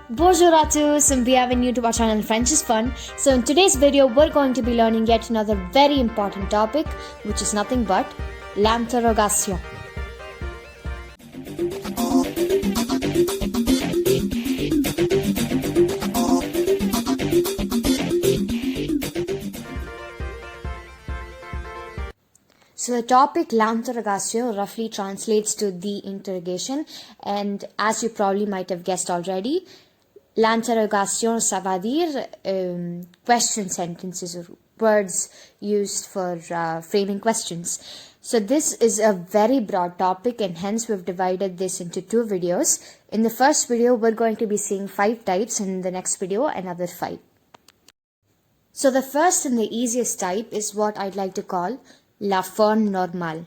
Bonjour à tous and bienvenue to our channel French is Fun. So in today's video we're going to be learning yet another very important topic, which is nothing but l'interrogation. So the topic l'interrogation roughly translates to the interrogation, and as you probably might have guessed already, l'interrogation, ça va dire question sentences or words used for framing questions. So this is a very broad topic, and hence we've divided this into two videos. In the first video, we're going to be seeing 5 types, and in the next video, another 5. So the first and the easiest type is what I'd like to call la forme normale.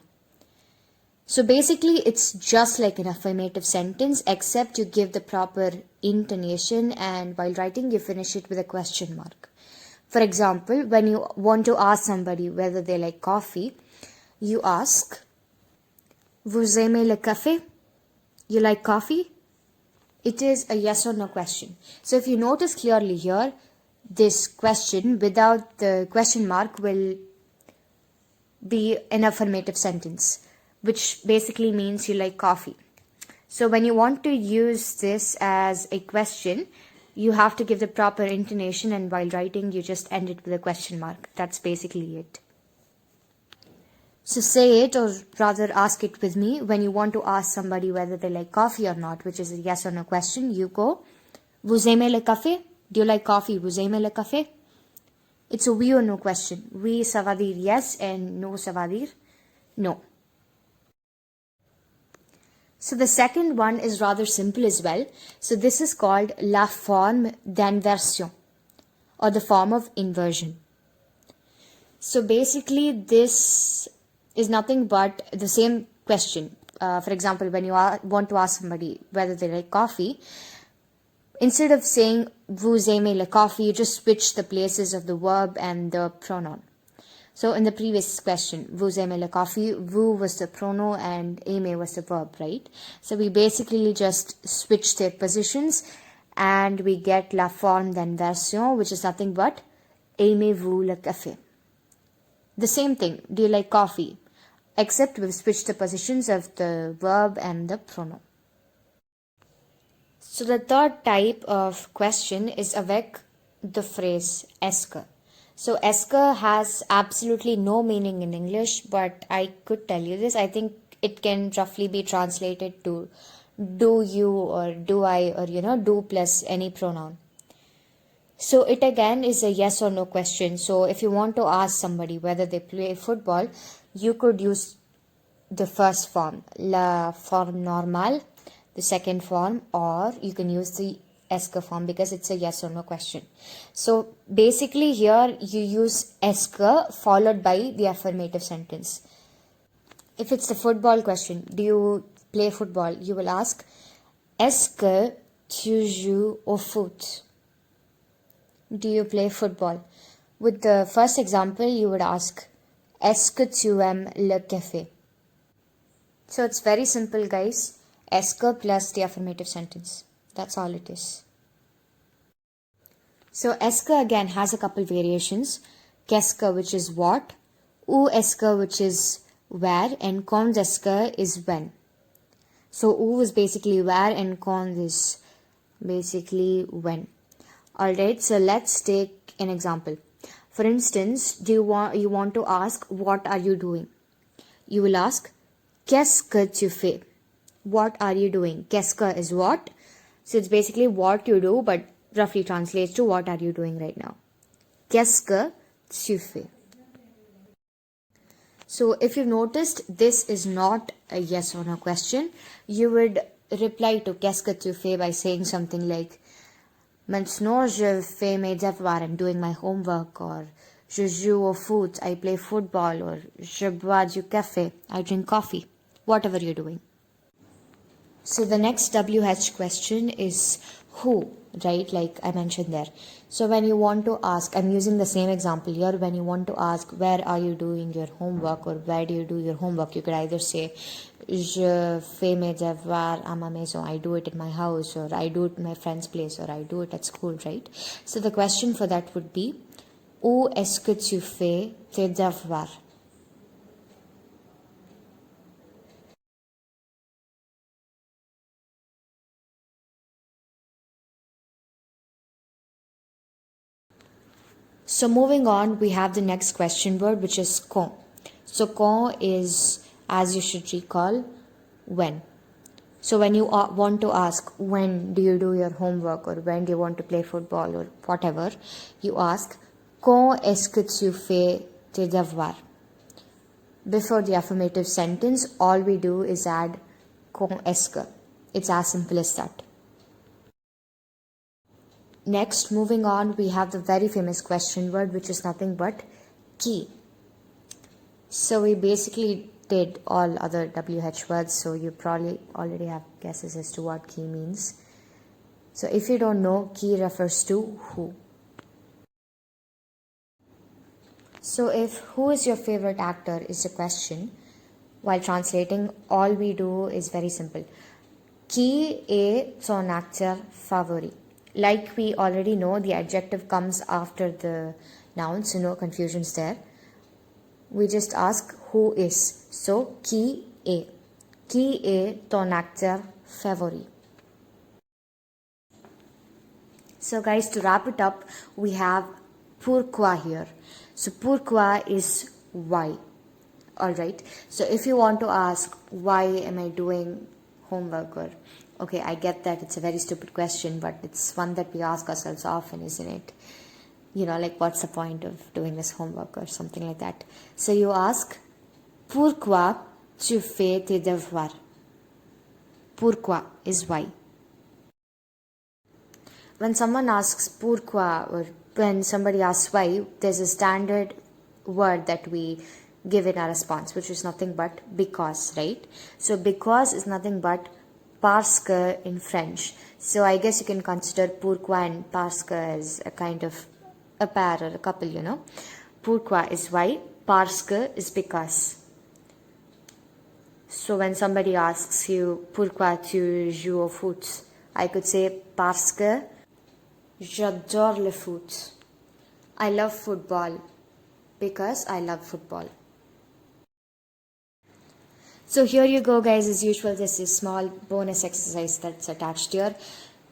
So basically, it's just like an affirmative sentence, except you give the proper intonation, and while writing, you finish it with a question mark. For example, when you want to ask somebody whether they like coffee, you ask, Vous aimez le café? You like coffee? It is a yes or no question. So if you notice clearly here, this question without the question mark will be an affirmative sentence, which basically means you like coffee. So when you want to use this as a question, you have to give the proper intonation, and while writing, you just end it with a question mark. That's basically it. So say it, or rather ask it with me. When you want to ask somebody whether they like coffee or not, which is a yes or no question, you go, Vous aimez le café? Do you like coffee? Vous aimez le café? It's a oui or no question. Oui, ça va dire yes, and no, ça va dire no. So the second one is rather simple as well. So this is called la forme d'inversion, or the form of inversion. So basically this is nothing but the same question. For example, when you want to ask somebody whether they like coffee, instead of saying vous aimez le coffee, you just switch the places of the verb and the pronoun. So in the previous question, vous aimez le coffee, vous was the pronoun and aimer was the verb, right? So we basically just switch their positions and we get la forme d'inversion, which is nothing but aimez-vous le café. The same thing, do you like coffee? Except we've switched the positions of the verb and the pronoun. So the third type of question is avec the phrase est-ce que. So est-ce que has absolutely no meaning in English, but I could tell you this. I think it can roughly be translated to do you or do I, or do plus any pronoun. So it again is a yes or no question. So if you want to ask somebody whether they play football, you could use the first form, la forme normale, the second form, or you can use the est-ce que form because it's a yes or no question. So basically here you use est-ce que followed by the affirmative sentence. If it's the football question, do you play football? You will ask, est-ce que tu joues au foot? Do you play football? With the first example, you would ask, est-ce que tu aimes le café? So it's very simple, guys. Est-ce que plus the affirmative sentence. That's all it is. So est-ce que again has a couple variations. Qu'est-ce que, which is what. Où est-ce que, which is where. And quand est-ce que is when. So où is basically where and quand is basically when. Alright, so let's take an example. For instance, you want to ask, what are you doing? You will ask, qu'est-ce que tu fais? What are you doing? Qu'est-ce que is what? So it's basically what you do, but roughly translates to what are you doing right now. Qu'est-ce que tu fais? So if you've noticed, this is not a yes or no question. You would reply to qu'est-ce que tu fais by saying something like, maintenant je fais mes devoirs, I'm doing my homework, or je joue au foot, I play football, or je bois du café, I drink coffee, whatever you're doing. So the next WH question is who, right? Like I mentioned there. So when you want to ask, I'm using the same example here. When you want to ask, where are you doing your homework or where do you do your homework? You could either say, je fais mes devoirs à ma maison. I do it at my house, or I do it at my friend's place, or I do it at school, right? So the question for that would be, où est-ce que tu fais tes devoirs? So moving on, we have the next question word, which is quand. So quand is, as you should recall, when. So when you want to ask when do you do your homework or when do you want to play football or whatever, you ask quand est-ce que tu fais tes devoirs. Before the affirmative sentence, all we do is add quand est-ce que. It's as simple as that. Next, moving on, we have the very famous question word, which is nothing but qui. So we basically did all other WH words, so you probably already have guesses as to what qui means. So if you don't know, qui refers to who. So if who is your favorite actor is the question, while translating, all we do is very simple. Qui est ton acteur favori? Like we already know, the adjective comes after the noun, so no confusions there. We just ask who is. So, qui est? Qui est ton acteur favori? So guys, to wrap it up, we have pourquoi here. So pourquoi is why. Alright, so if you want to ask why am I doing homework, or okay, I get that it's a very stupid question, but it's one that we ask ourselves often, isn't it? You know, like what's the point of doing this homework or something like that. So you ask, pourquoi tu fais tes devoirs? Pourquoi is why. When someone asks pourquoi or when somebody asks why, there's a standard word that we give in our response, which is nothing but because, right? So because is nothing but parce que in French. So I guess you can consider pourquoi and parce que as a kind of a pair or a couple, you know. Pourquoi is why, parce que is because. So when somebody asks you pourquoi tu joues au foot, I could say parce que j'adore le foot. I love football because I love football. So here you go guys, as usual, this is small bonus exercise that's attached here.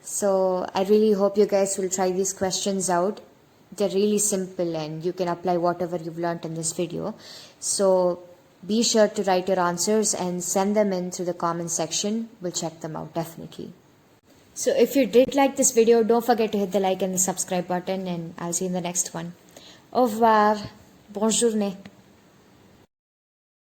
So I really hope you guys will try these questions out. They're really simple and you can apply whatever you've learned in this video. So be sure to write your answers and send them in through the comment section. We'll check them out definitely. So if you did like this video, don't forget to hit the like and the subscribe button, and I'll see you in the next one. Au revoir. Bonne journée.